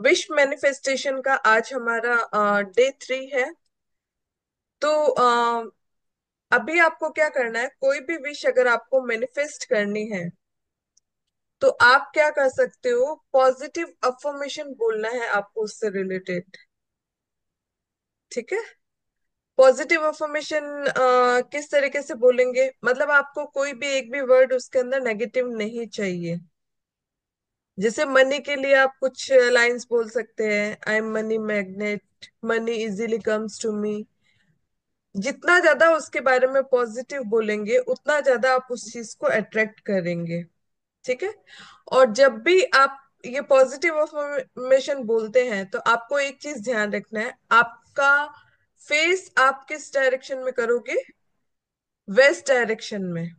Wish manifestation का आज हमारा डे 3 है। तो अभी आपको क्या करना है, कोई भी विश अगर आपको मैनिफेस्ट करनी है तो आप क्या कर सकते हो, पॉजिटिव अफर्मेशन बोलना है आपको उससे रिलेटेड। ठीक है। पॉजिटिव अफर्मेशन किस तरीके से बोलेंगे, मतलब आपको कोई भी एक भी वर्ड उसके अंदर नेगेटिव नहीं चाहिए। जैसे मनी के लिए आप कुछ लाइंस बोल सकते हैं, I am money magnet, money easily comes to me. जितना ज्यादा उसके बारे में पॉजिटिव बोलेंगे उतना ज्यादा आप उस चीज को अट्रैक्ट करेंगे। ठीक है। और जब भी आप ये पॉजिटिव अफर्मेशन बोलते हैं तो आपको एक चीज ध्यान रखना है, आपका फेस आप किस डायरेक्शन में करोगे, वेस्ट डायरेक्शन में।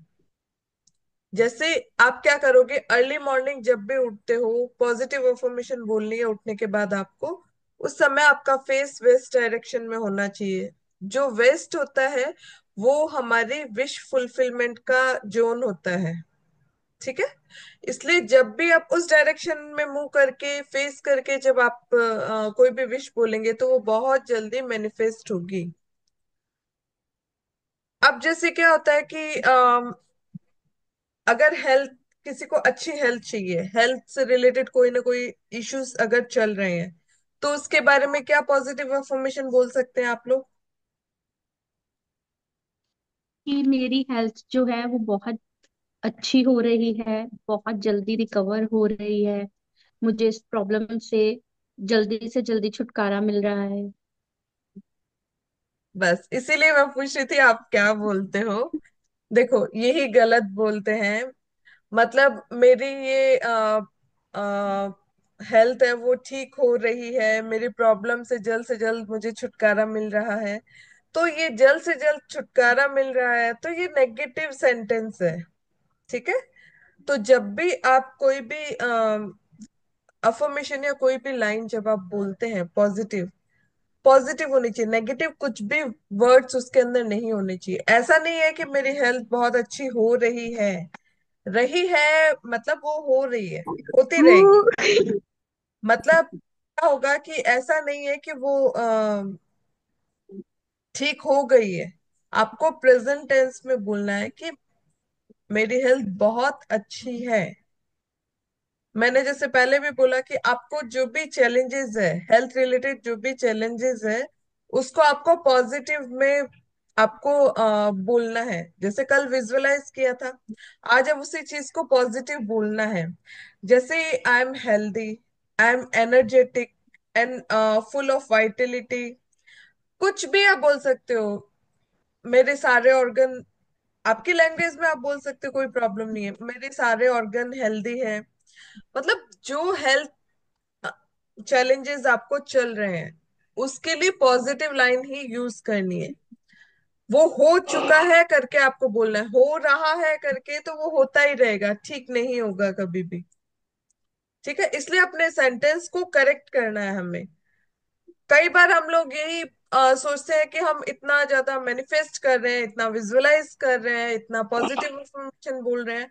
जैसे आप क्या करोगे, अर्ली मॉर्निंग जब भी उठते हो, पॉजिटिव अफर्मेशन बोलनी है उठने के बाद आपको, उस समय आपका फेस वेस्ट डायरेक्शन में होना चाहिए। जो वेस्ट होता है वो हमारी विश फुलफिलमेंट का जोन होता है। ठीक है। इसलिए जब भी आप उस डायरेक्शन में मुंह करके फेस करके जब आप कोई भी विश बोलेंगे तो वो बहुत जल्दी मैनिफेस्ट होगी। अब जैसे क्या होता है कि अगर हेल्थ, किसी को अच्छी हेल्थ चाहिए, हेल्थ से रिलेटेड कोई ना कोई इश्यूज अगर चल रहे हैं, तो उसके बारे में क्या पॉजिटिव इंफॉर्मेशन बोल सकते हैं आप लोग। कि मेरी हेल्थ जो है वो बहुत अच्छी हो रही है, बहुत जल्दी रिकवर हो रही है। मुझे इस प्रॉब्लम से जल्दी छुटकारा मिल रहा है। बस इसीलिए मैं पूछ रही थी आप क्या बोलते हो। देखो यही गलत बोलते हैं। मतलब मेरी ये हेल्थ है वो ठीक हो रही है, मेरी प्रॉब्लम से जल्द मुझे छुटकारा मिल रहा है। तो ये जल्द से जल्द छुटकारा मिल रहा है तो ये नेगेटिव सेंटेंस है। ठीक है। तो जब भी आप कोई भी अफर्मेशन या कोई भी लाइन जब आप बोलते हैं, पॉजिटिव पॉजिटिव होनी चाहिए, नेगेटिव कुछ भी वर्ड्स उसके अंदर नहीं होने चाहिए। ऐसा नहीं है कि मेरी हेल्थ बहुत अच्छी हो रही है, मतलब वो हो रही है, होती रहेगी। मतलब क्या होगा कि ऐसा नहीं है कि वो ठीक हो गई है। आपको प्रेजेंट टेंस में बोलना है कि मेरी हेल्थ बहुत अच्छी है। मैंने जैसे पहले भी बोला कि आपको जो भी चैलेंजेस है, हेल्थ रिलेटेड जो भी चैलेंजेस है, उसको आपको पॉजिटिव में आपको बोलना है। जैसे कल विजुअलाइज किया था, आज अब उसी चीज को पॉजिटिव बोलना है। जैसे I am healthy, I am energetic and full of Vitality, कुछ भी आप बोल सकते हो। मेरे सारे ऑर्गन, आपकी लैंग्वेज में आप बोल सकते हो, कोई प्रॉब्लम नहीं है, मेरे सारे ऑर्गन हेल्दी है। मतलब जो हेल्थ चैलेंजेस आपको चल रहे हैं उसके लिए पॉजिटिव लाइन ही यूज करनी है। वो हो चुका है करके आपको बोलना है, हो रहा है करके तो वो होता ही रहेगा, ठीक नहीं होगा कभी भी। ठीक है। इसलिए अपने सेंटेंस को करेक्ट करना है हमें। कई बार हम लोग यही सोचते हैं कि हम इतना ज्यादा मैनिफेस्ट कर रहे हैं, इतना विजुअलाइज कर रहे हैं, इतना पॉजिटिव इंफॉर्मेशन बोल रहे हैं,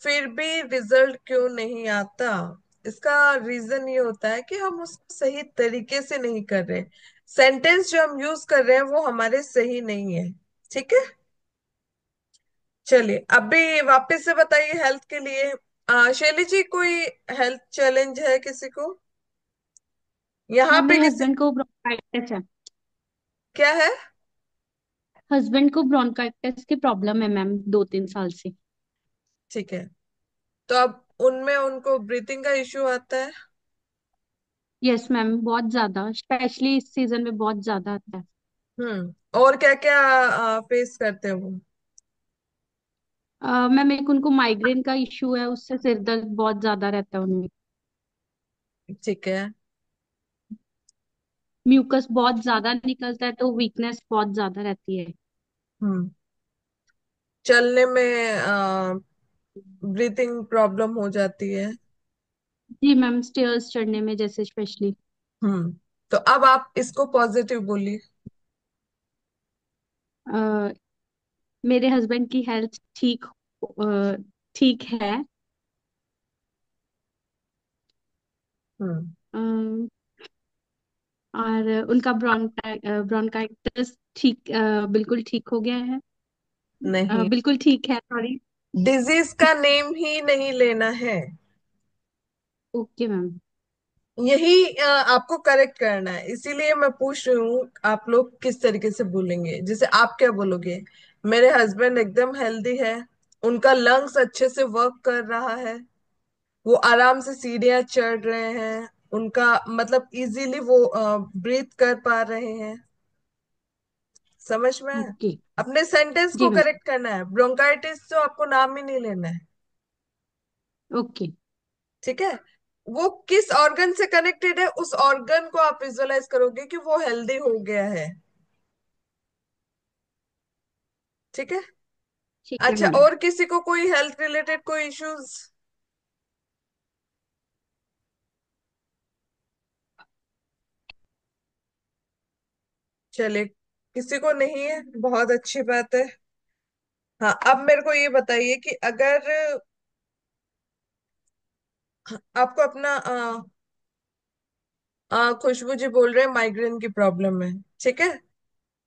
फिर भी रिजल्ट क्यों नहीं आता। इसका रीजन ये होता है कि हम उसको सही तरीके से नहीं कर रहे, सेंटेंस जो हम यूज कर रहे हैं वो हमारे सही नहीं है। ठीक है। चलिए अभी वापस से बताइए हेल्थ के लिए। शैली जी, कोई हेल्थ चैलेंज है किसी को यहाँ मैम पे, मेरे किसी हस्बैंड को ब्रोंकाइटिस है। क्या है। हस्बैंड को ब्रोंकाइटिस की प्रॉब्लम है मैम, 2-3 साल से। ठीक है। तो अब उनमें उनको ब्रीथिंग का इश्यू आता है। यस मैम, बहुत ज्यादा, स्पेशली इस सीजन में बहुत ज्यादा आता है। और क्या क्या फेस करते हैं वो। मैम एक उनको माइग्रेन का इश्यू है, उससे सिर दर्द बहुत ज्यादा रहता है उनमें। ठीक है। म्यूकस बहुत ज्यादा निकलता है तो वीकनेस बहुत ज्यादा रहती है। हम्म चलने में ब्रीथिंग प्रॉब्लम हो जाती है। जी मैम, स्टेयर्स चढ़ने में जैसे स्पेशली। हम्म तो अब आप इसको पॉजिटिव बोलिए। मेरे हस्बैंड की हेल्थ ठीक है। हम्म अम, और उनका ब्रोंकाइटिस ठीक बिल्कुल ठीक हो गया है। नहीं, बिल्कुल ठीक है, सॉरी। डिजीज का नेम ही नहीं लेना है। Okay ma'am. यही आपको करेक्ट करना है, इसीलिए मैं पूछ रही हूँ आप लोग किस तरीके से बोलेंगे। जैसे आप क्या बोलोगे, मेरे हस्बैंड एकदम हेल्दी है, उनका लंग्स अच्छे से वर्क कर रहा है, वो आराम से सीढ़ियां चढ़ रहे हैं, उनका मतलब इजीली वो ब्रीथ कर पा रहे हैं। समझ में आया? ओके। अपने सेंटेंस जी को मैम। करेक्ट करना है, ब्रोंकाइटिस तो आपको नाम ही नहीं लेना है। ओके। ठीक है? वो किस ऑर्गन से कनेक्टेड है, उस ऑर्गन को आप विजुअलाइज करोगे कि वो हेल्दी हो गया है। ठीक है? ठीक है अच्छा, मैम। और किसी को कोई हेल्थ रिलेटेड कोई इश्यूज? चलिए, किसी को नहीं है, बहुत अच्छी बात है। हाँ, अब मेरे को ये बताइए कि अगर आपको अपना खुशबू जी बोल रहे हैं माइग्रेन की प्रॉब्लम है, ठीक है?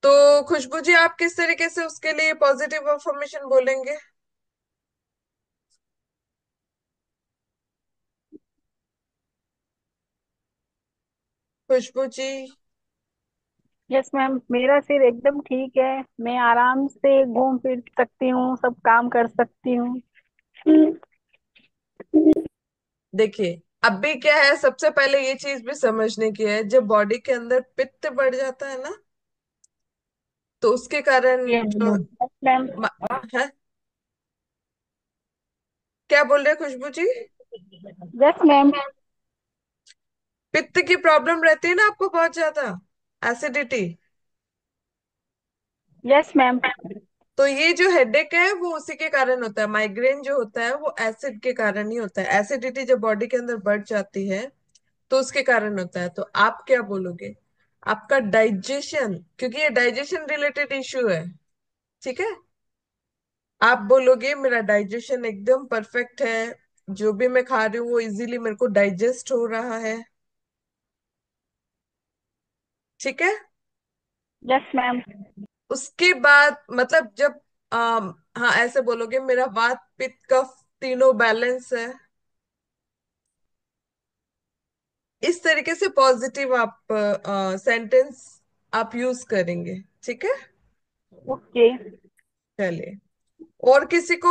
तो खुशबू जी, आप किस तरीके से उसके लिए पॉजिटिव अफर्मेशन बोलेंगे? खुशबू जी। यस मैम, मेरा सिर एकदम ठीक है। मैं आराम से घूम फिर सकती हूँ, सब काम कर सकती हूँ। देखिए, अभी क्या है, सबसे पहले ये चीज भी समझने की है, जब बॉडी के अंदर पित्त बढ़ जाता है ना, तो उसके कारण ये जो यस मैम। है, क्या बोल रहे हैं खुशबू जी? Yes ma'am. पित्त की प्रॉब्लम रहती है ना आपको बहुत ज्यादा, एसिडिटी। Yes ma'am. तो ये जो हेडेक है वो उसी के कारण होता है, माइग्रेन जो होता है वो एसिड के कारण ही होता है। एसिडिटी जब बॉडी के अंदर बढ़ जाती है तो उसके कारण होता है। तो आप क्या बोलोगे? आपका डाइजेशन, क्योंकि ये डाइजेशन रिलेटेड इश्यू है, ठीक है? आप बोलोगे मेरा डाइजेशन एकदम परफेक्ट है, जो भी मैं खा रही हूँ वो इजीली मेरे को डाइजेस्ट हो रहा है। ठीक है? Yes ma'am. उसके बाद मतलब जब हाँ, ऐसे बोलोगे मेरा वात पित्त कफ तीनों बैलेंस है। इस तरीके से पॉजिटिव आप सेंटेंस आप यूज करेंगे। ठीक है? ओके। चलिए, और किसी को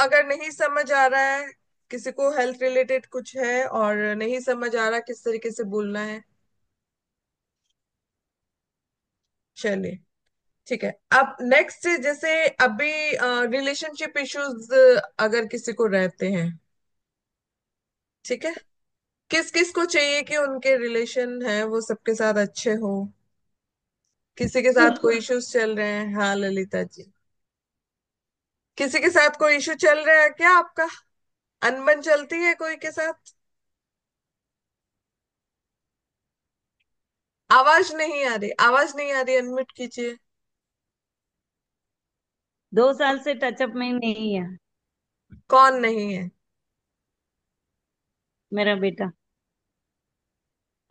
अगर नहीं समझ आ रहा है, किसी को हेल्थ रिलेटेड कुछ है और नहीं समझ आ रहा किस तरीके से बोलना है? चलिए, ठीक है। अब नेक्स्ट, जैसे अभी रिलेशनशिप इश्यूज अगर किसी को रहते हैं, ठीक है, किस किस को चाहिए कि उनके रिलेशन है वो सबके साथ अच्छे हो? किसी के साथ कोई इश्यूज चल रहे हैं? हाँ ललिता जी, किसी के साथ कोई इशू चल रहा है क्या आपका? अनबन चलती है कोई के साथ? आवाज नहीं आ रही, आवाज नहीं आ रही, अनम्यूट कीजिए। 2 साल से टचअप में नहीं है। कौन नहीं है? मेरा बेटा।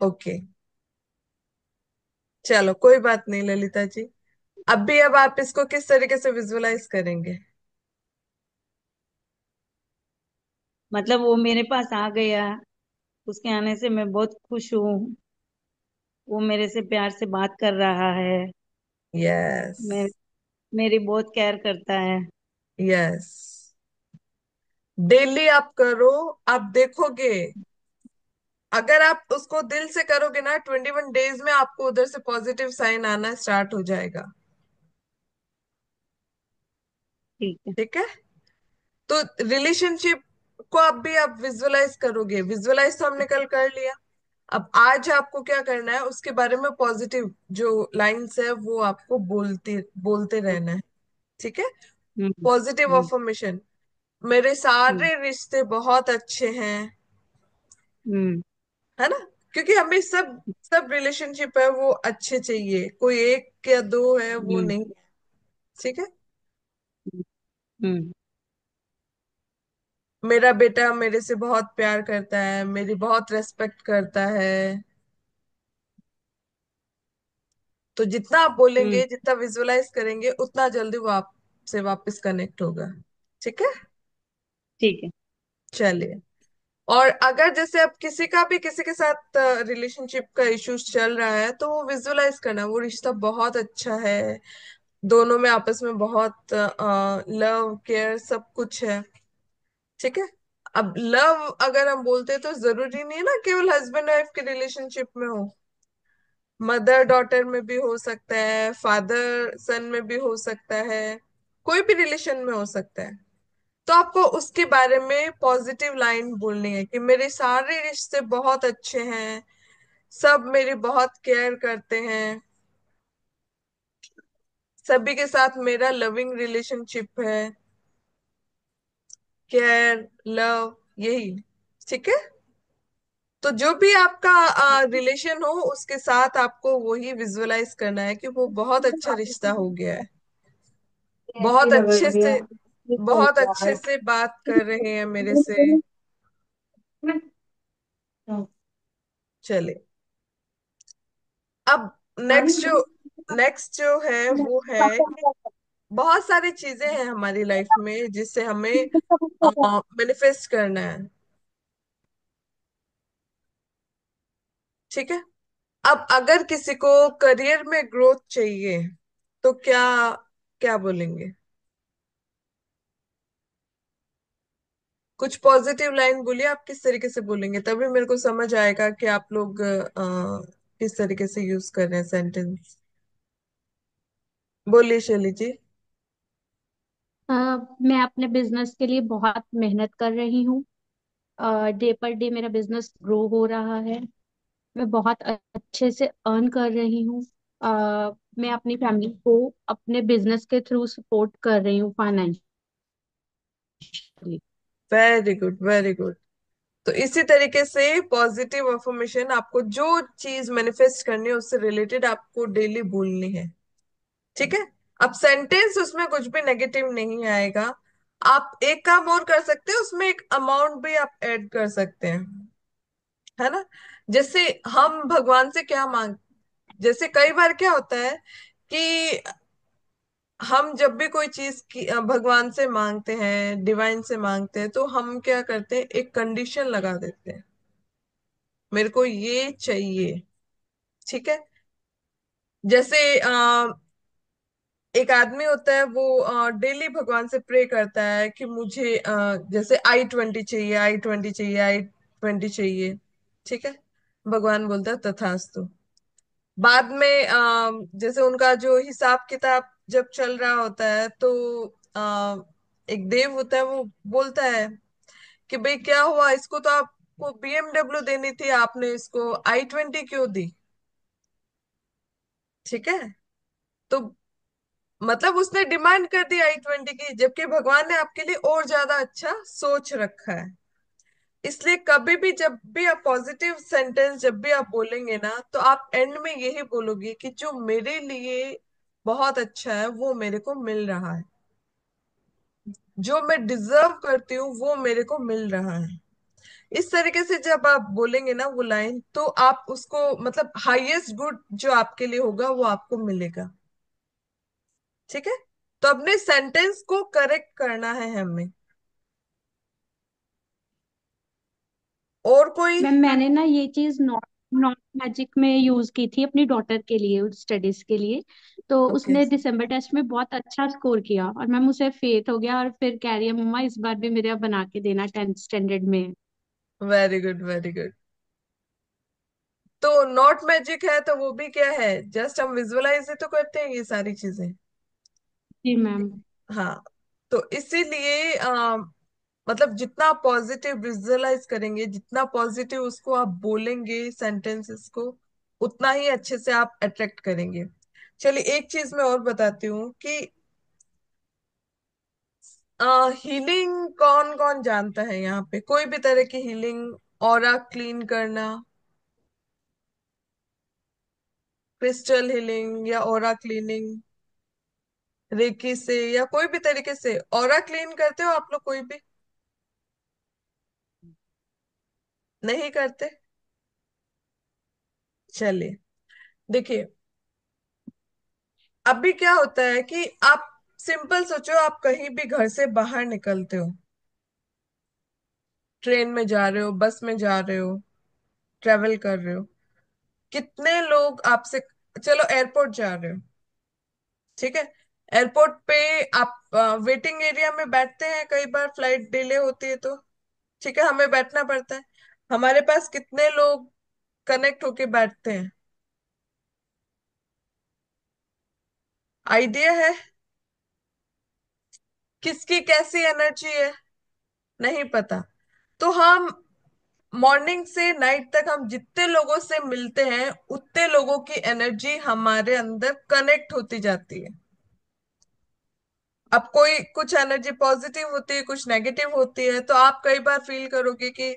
ओके, चलो कोई बात नहीं ललिता जी। अब आप इसको किस तरीके से विजुअलाइज करेंगे? मतलब वो मेरे पास आ गया, उसके आने से मैं बहुत खुश हूँ। वो मेरे से प्यार से बात कर रहा है। यस। मैं मेरी बहुत केयर करता है। यस, डेली आप करो, आप देखोगे, अगर आप उसको दिल से करोगे ना, 21 डेज में आपको उधर से पॉजिटिव साइन आना स्टार्ट हो जाएगा। ठीक है। ठीक है? तो रिलेशनशिप को आप विजुअलाइज करोगे, विजुअलाइज तो हमने कल कर लिया। अब आज आपको क्या करना है, उसके बारे में पॉजिटिव जो लाइंस है वो आपको बोलते बोलते रहना है। ठीक है? हम्म। पॉजिटिव हम्म। अफर्मेशन, मेरे हम्म। सारे रिश्ते बहुत अच्छे हैं, हम्म। है ना? क्योंकि हमें सब सब रिलेशनशिप है वो अच्छे चाहिए, कोई एक या दो है वो हम्म। नहीं। है। ठीक है? 嗯。मेरा बेटा मेरे से बहुत प्यार करता है, मेरी बहुत रेस्पेक्ट करता है। तो जितना आप हम्म। बोलेंगे, जितना विजुअलाइज करेंगे, उतना जल्दी वो आपसे वापस कनेक्ट होगा। ठीक है। ठीक है। चलिए। और अगर जैसे अब किसी का भी किसी के साथ रिलेशनशिप का इश्यूज चल रहा है, तो वो विजुअलाइज करना, वो रिश्ता बहुत अच्छा है, दोनों में आपस में बहुत लव केयर सब कुछ है। ठीक है। अब लव अगर हम बोलते हैं तो जरूरी नहीं है ना केवल हस्बैंड वाइफ के रिलेशनशिप में हो, मदर डॉटर में भी हो सकता है, फादर सन में भी हो सकता है, कोई भी रिलेशन में हो सकता है। तो आपको उसके बारे में पॉजिटिव लाइन बोलनी है कि मेरे सारे रिश्ते बहुत अच्छे हैं, सब मेरी बहुत केयर करते हैं, सभी के साथ मेरा लविंग रिलेशनशिप है, केयर, लव, यही। ठीक है। तो जो भी आपका रिलेशन हो, उसके साथ आपको वही विजुअलाइज करना है कि वो बहुत अच्छा रिश्ता हो गया है, बहुत अच्छे से, बहुत अच्छे से बात कर रहे हैं मेरे से। चले। अब नेक्स्ट जो है वो है कि बहुत सारी चीजें हैं हमारी लाइफ में जिससे हमें मैनिफेस्ट करना है। ठीक है। अब अगर किसी को करियर में ग्रोथ चाहिए, तो क्या क्या बोलेंगे? कुछ पॉजिटिव लाइन बोलिए, आप किस तरीके से बोलेंगे, तभी मेरे को समझ आएगा कि आप लोग किस तरीके से यूज कर रहे हैं सेंटेंस। बोलिए शैली जी। मैं अपने बिजनेस के लिए बहुत मेहनत कर रही हूँ। डे पर डे मेरा बिजनेस ग्रो हो रहा है। मैं बहुत अच्छे से अर्न कर रही हूँ। मैं अपनी फैमिली को अपने बिजनेस के थ्रू सपोर्ट कर रही हूँ financially. Very good, very good. तो इसी तरीके से पॉजिटिव अफर्मेशन, आपको जो चीज मैनिफेस्ट करनी है उससे रिलेटेड आपको डेली बोलनी है। ठीक है। अब सेंटेंस उसमें कुछ भी नेगेटिव नहीं आएगा। आप एक काम और कर सकते हैं, उसमें एक अमाउंट भी आप ऐड कर सकते हैं, है ना। जैसे हम भगवान से क्या मांग, जैसे कई बार क्या होता है कि हम जब भी कोई चीज की भगवान से मांगते हैं, डिवाइन से मांगते हैं, तो हम क्या करते हैं, एक कंडीशन लगा देते हैं, मेरे को ये चाहिए। ठीक है। जैसे एक आदमी होता है, वो डेली भगवान से प्रे करता है कि मुझे जैसे I-20 चाहिए, I-20 चाहिए, I-20 चाहिए। ठीक है। भगवान बोलता है तथास्तु। बाद में जैसे उनका जो हिसाब किताब जब चल रहा होता है, तो एक देव होता है, वो बोलता है कि भाई क्या हुआ, इसको तो आपको BMW देनी थी, आपने इसको I-20 क्यों दी? ठीक है। तो मतलब उसने डिमांड कर दी I-20 की, जबकि भगवान ने आपके लिए और ज्यादा अच्छा सोच रखा है। इसलिए कभी भी जब भी आप पॉजिटिव सेंटेंस जब भी आप बोलेंगे ना, तो आप एंड में यही बोलोगे कि जो मेरे लिए बहुत अच्छा है वो मेरे को मिल रहा है, जो मैं डिजर्व करती हूँ वो मेरे को मिल रहा है। इस तरीके से जब आप बोलेंगे ना वो लाइन, तो आप उसको मतलब हाईएस्ट गुड जो आपके लिए होगा वो आपको मिलेगा। ठीक है। तो अपने सेंटेंस को करेक्ट करना है हमें। और कोई? मैंने ना ये चीज नॉट नॉट मैजिक में यूज की थी अपनी डॉटर के लिए, स्टडीज के लिए। तो ओके। उसने दिसंबर टेस्ट में बहुत अच्छा स्कोर किया और मैम उसे फेथ हो गया और फिर कह रही है मम्मा इस बार भी मेरे यहाँ बना के देना 10th स्टैंडर्ड में। Very good, very good. तो नॉट मैजिक है तो वो भी क्या है, जस्ट हम विजुअलाइज ही तो करते हैं ये सारी चीजें। जी मैम। हाँ। तो इसीलिए मतलब जितना पॉजिटिव विजुअलाइज करेंगे, जितना पॉजिटिव उसको आप बोलेंगे सेंटेंसेस को, उतना ही अच्छे से आप अट्रैक्ट करेंगे। चलिए, एक चीज मैं और बताती हूँ कि हीलिंग कौन कौन जानता है यहाँ पे, कोई भी तरह की हीलिंग, ऑरा क्लीन करना, क्रिस्टल हीलिंग या ऑरा क्लीनिंग, रेकी से या कोई भी तरीके से ऑरा क्लीन करते हो आप लोग कोई भी? नहीं करते। चलिए, देखिए, अभी क्या होता है कि आप सिंपल सोचो, आप कहीं भी घर से बाहर निकलते हो, ट्रेन में जा रहे हो, बस में जा रहे हो, ट्रेवल कर रहे हो, कितने लोग आपसे, चलो एयरपोर्ट जा रहे हो, ठीक है, एयरपोर्ट पे आप वेटिंग एरिया में बैठते हैं, कई बार फ्लाइट डिले होती है तो, ठीक है, हमें बैठना पड़ता है। हमारे पास कितने लोग कनेक्ट होके बैठते हैं? आइडिया है किसकी कैसी एनर्जी है? नहीं पता। तो हम मॉर्निंग से नाइट तक हम जितने लोगों से मिलते हैं उतने लोगों की एनर्जी हमारे अंदर कनेक्ट होती जाती है। अब कोई कुछ एनर्जी पॉजिटिव होती है, कुछ नेगेटिव होती है, तो आप कई बार फील करोगे कि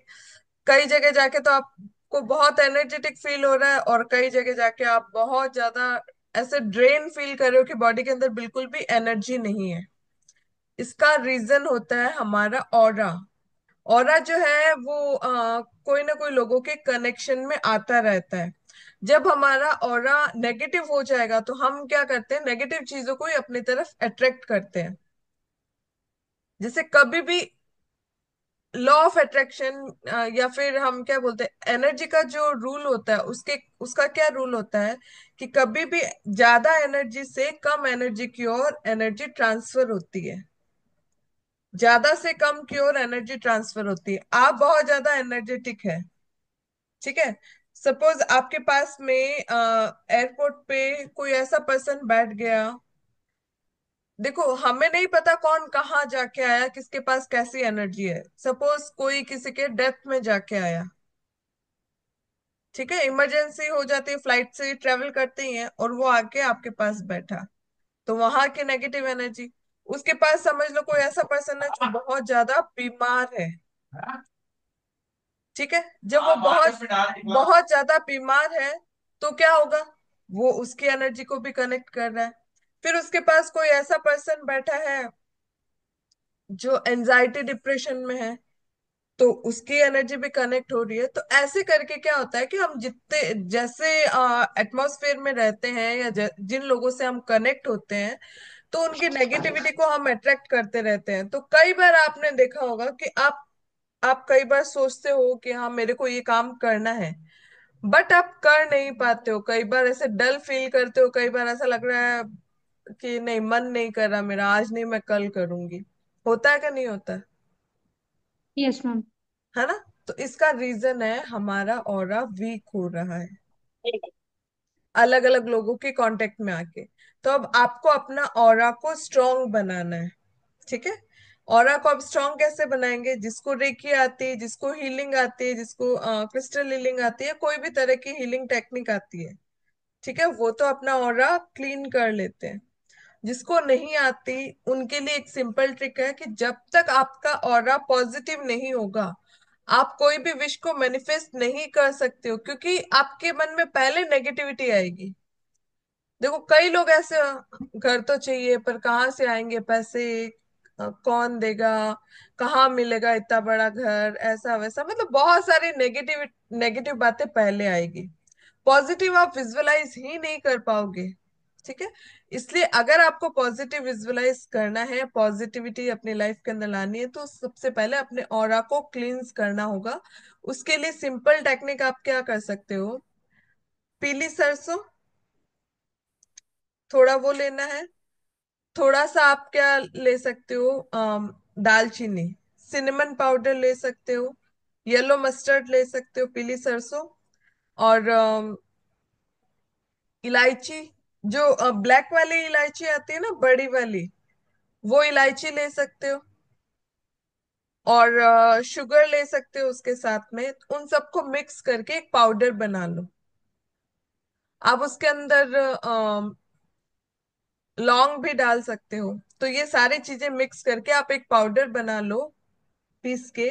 कई जगह जाके तो आपको बहुत एनर्जेटिक फील हो रहा है, और कई जगह जाके आप बहुत ज्यादा ऐसे ड्रेन फील कर रहे हो कि बॉडी के अंदर बिल्कुल भी एनर्जी नहीं है। इसका रीजन होता है हमारा ऑरा। ऑरा जो है वो कोई ना कोई लोगों के कनेक्शन में आता रहता है। जब हमारा ऑरा नेगेटिव हो जाएगा तो हम क्या करते हैं, नेगेटिव चीजों को ही अपनी तरफ अट्रैक्ट करते हैं। जैसे कभी भी लॉ ऑफ अट्रैक्शन, या फिर हम क्या बोलते हैं, एनर्जी का जो रूल होता है, उसके उसका क्या रूल होता है कि कभी भी ज्यादा एनर्जी से कम एनर्जी की ओर एनर्जी ट्रांसफर होती है। ज्यादा से कम की ओर एनर्जी ट्रांसफर होती है। आप बहुत ज्यादा एनर्जेटिक है, ठीक है, सपोज आपके पास में एयरपोर्ट पे कोई ऐसा पर्सन बैठ गया। देखो, हमें नहीं पता कौन कहाँ जाके आया, किसके पास कैसी एनर्जी है। सपोज कोई किसी के डेथ में जाके आया, ठीक है, इमरजेंसी हो जाती है, फ्लाइट से ट्रेवल करते ही हैं, और वो आके आपके पास बैठा, तो वहां की नेगेटिव एनर्जी। उसके पास समझ लो कोई ऐसा पर्सन है जो बहुत ज्यादा बीमार है, ठीक है, जब वो बहुत बहुत ज्यादा बीमार है तो क्या होगा, वो उसकी एनर्जी को भी कनेक्ट कर रहा है। फिर उसके पास कोई ऐसा पर्सन बैठा है जो एंजाइटी डिप्रेशन में है, तो उसकी एनर्जी भी कनेक्ट हो रही है। तो ऐसे करके क्या होता है कि हम जितने जैसे एटमॉस्फेयर में रहते हैं, या जिन लोगों से हम कनेक्ट होते हैं, तो उनकी नेगेटिविटी को हम अट्रैक्ट करते रहते हैं। तो कई बार आपने देखा होगा कि आप कई बार सोचते हो कि हाँ मेरे को ये काम करना है, बट आप कर नहीं पाते हो। कई बार ऐसे डल फील करते हो, कई बार ऐसा लग रहा है कि नहीं, मन नहीं कर रहा मेरा, आज नहीं, मैं कल करूंगी। होता है कि नहीं होता यस मैम। है ना? तो इसका रीजन है हमारा ऑरा वीक हो रहा है, अलग अलग लोगों के कांटेक्ट में आके। तो अब आपको अपना ऑरा को स्ट्रांग बनाना है, ठीक है। ऑरा को अब स्ट्रांग कैसे बनाएंगे? जिसको रेकी आती है, जिसको हीलिंग आती है, जिसको क्रिस्टल हीलिंग आती है, कोई भी तरह की हीलिंग टेक्निक आती है, ठीक है, वो तो अपना ऑरा क्लीन कर लेते हैं। जिसको नहीं आती उनके लिए एक सिंपल ट्रिक है कि जब तक आपका ऑरा पॉजिटिव नहीं होगा, आप कोई भी विश को मैनिफेस्ट नहीं कर सकते हो, क्योंकि आपके मन में पहले नेगेटिविटी आएगी। देखो, कई लोग ऐसे, घर तो चाहिए पर कहाँ से आएंगे पैसे, कौन देगा, कहाँ मिलेगा इतना बड़ा घर, ऐसा वैसा, मतलब बहुत सारी नेगेटिव नेगेटिव बातें पहले आएगी। पॉजिटिव आप विजुअलाइज ही नहीं कर पाओगे, ठीक है। इसलिए अगर आपको पॉजिटिव विजुअलाइज करना है, पॉजिटिविटी अपनी लाइफ के अंदर लानी है, तो सबसे पहले अपने ऑरा को क्लींस करना होगा। उसके लिए सिंपल टेक्निक आप क्या कर सकते हो, पीली सरसों, थोड़ा वो लेना है। थोड़ा सा आप क्या ले सकते हो, दालचीनी, सिनेमन पाउडर ले सकते हो, येलो मस्टर्ड ले सकते हो, पीली सरसों, और इलायची, जो ब्लैक वाली इलायची आती है ना, बड़ी वाली, वो इलायची ले सकते हो, और शुगर ले सकते हो उसके साथ में। उन सबको मिक्स करके एक पाउडर बना लो। आप उसके अंदर लौंग भी डाल सकते हो। तो ये सारी चीजें मिक्स करके आप एक पाउडर बना लो, पीस के,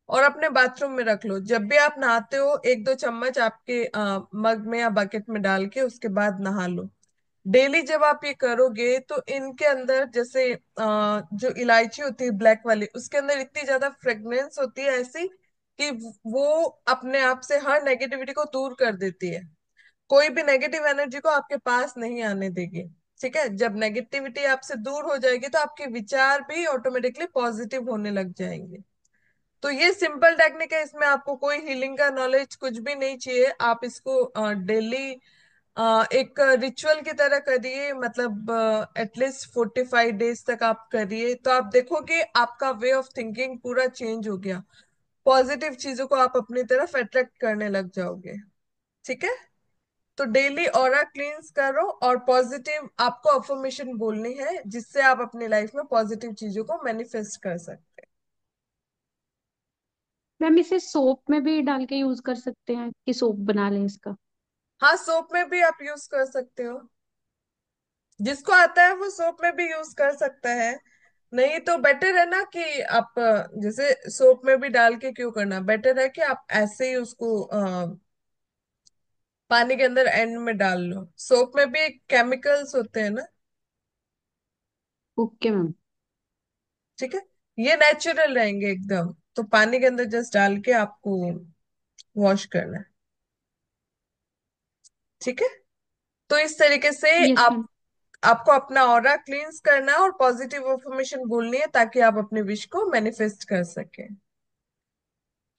और अपने बाथरूम में रख लो। जब भी आप नहाते हो, एक दो चम्मच आपके मग में या बकेट में डाल के उसके बाद नहा लो। डेली जब आप ये करोगे तो इनके अंदर, जैसे जो इलायची होती है ब्लैक वाली, उसके अंदर इतनी ज्यादा फ्रेग्रेंस होती है ऐसी, कि वो अपने आप से हर नेगेटिविटी को दूर कर देती है। कोई भी नेगेटिव एनर्जी को आपके पास नहीं आने देगी। ठीक है, जब नेगेटिविटी आपसे दूर हो जाएगी तो आपके विचार भी ऑटोमेटिकली पॉजिटिव होने लग जाएंगे। तो ये सिंपल टेक्निक है, इसमें आपको कोई हीलिंग का नॉलेज कुछ भी नहीं चाहिए। आप इसको डेली एक रिचुअल की तरह करिए, मतलब एटलीस्ट 45 डेज तक आप करिए, तो आप देखोगे आपका वे ऑफ थिंकिंग पूरा चेंज हो गया। पॉजिटिव चीजों को आप अपनी तरफ अट्रैक्ट करने लग जाओगे। ठीक है, तो डेली ऑरा क्लींस करो और पॉजिटिव आपको अफर्मेशन बोलनी है, जिससे आप अपनी लाइफ में पॉजिटिव चीजों को मैनिफेस्ट कर सकते हैं। मैम इसे सोप में भी डाल के यूज कर सकते हैं कि सोप बना लें इसका? हाँ, सोप में भी आप यूज कर सकते हो। जिसको आता है वो सोप में भी यूज कर सकता है। नहीं तो बेटर है ना कि आप जैसे सोप में भी डाल के क्यों करना, बेटर है कि आप ऐसे ही उसको पानी के अंदर एंड में डाल लो। सोप में भी केमिकल्स होते हैं ना। Okay ma'am. ठीक है, ये नेचुरल रहेंगे एकदम, तो पानी के अंदर जस्ट डाल के आपको वॉश करना है। ठीक है, तो इस तरीके से यस आप मैम। आपको अपना ऑरा क्लींस करना है और पॉजिटिव अफर्मेशन बोलनी है, ताकि आप अपने विश को मैनिफेस्ट कर सके।